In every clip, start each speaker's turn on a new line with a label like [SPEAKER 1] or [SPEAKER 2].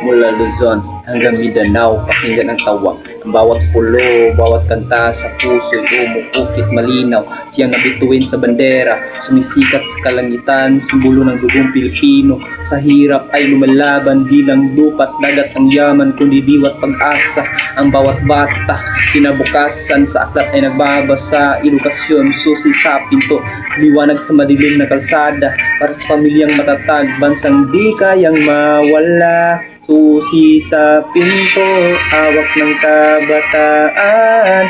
[SPEAKER 1] Mula Luzon hanggang Mindanao, pakinggan ang tawa. Ang bawat pulo, bawat kanta sa puso'y umukukit malinaw. Siyang nabituin sa bandera, sumisikat sa kalangitan, simbolo ng dugong Pilipino. Sa hirap ay lumalaban, di lang lupa't dagat ang yaman, kundi diwa't pag-asa. Ang bawat bata, kinabukasan sa aklat ay nagbabasa. Edukasyon, susi sa pinto, liwanag sa madilim na kalsada. Para sa pamilyang matatag, bansang di kayang mawala. Susi sa pinto, hawak ng kabataan.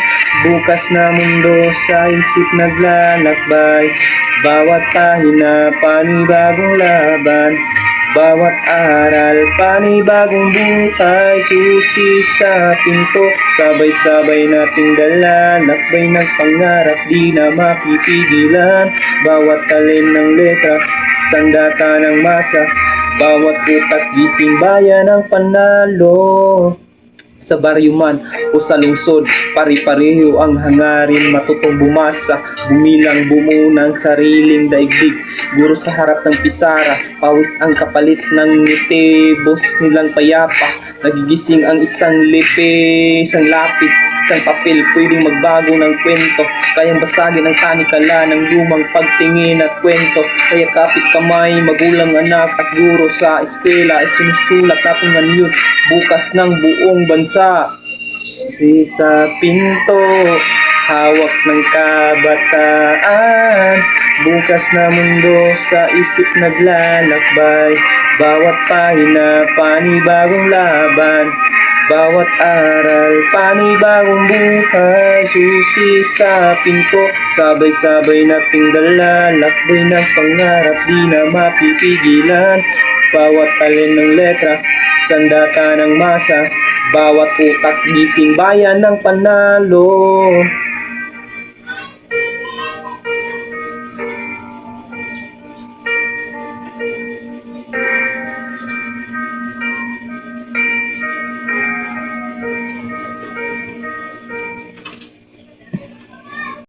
[SPEAKER 1] Bukas na mundo sa isip naglalakbay. Bawat pahina, panibagong laban. Bawat aral, panibagong buhay. Susi sa pinto, sabay-sabay nating dala. Lakbay ng pangarap, di na mapipigilan. Bawat talim ng letra, sandata ng masa. Bawat utak, gising bayan ang panalo. Sa baryo man o sa lungsod, pari-pareho ang hangarin, matutong bumasa, bumilang bumunang sariling daigdig. Guro sa harap ng pisara, pawis ang kapalit ng ngiti, boses nilang payapa. Nagigising ang isang lipi, isang lapis, isang papel, pwedeng magbago ng kwento. Kayang basagin ang tanikala ng lumang pagtingin at kwento. Kaya kapit kamay, magulang, anak at guro sa eskwela ay sinusulat natin ngayon bukas ng buong bansa. Si sa pinto, hawak ng kabataan. Bukas na mundo sa isip naglalakbay. Bawat pahina, panibagong laban. Bawat aral, panibagong buhay. Susi sa pinto, sabay-sabay nating dala. Lakbay ng pangarap, di na mapipigilan. Bawat talin ng letra, sandata ng masa. Bawat utak, gising bayan ng panalo.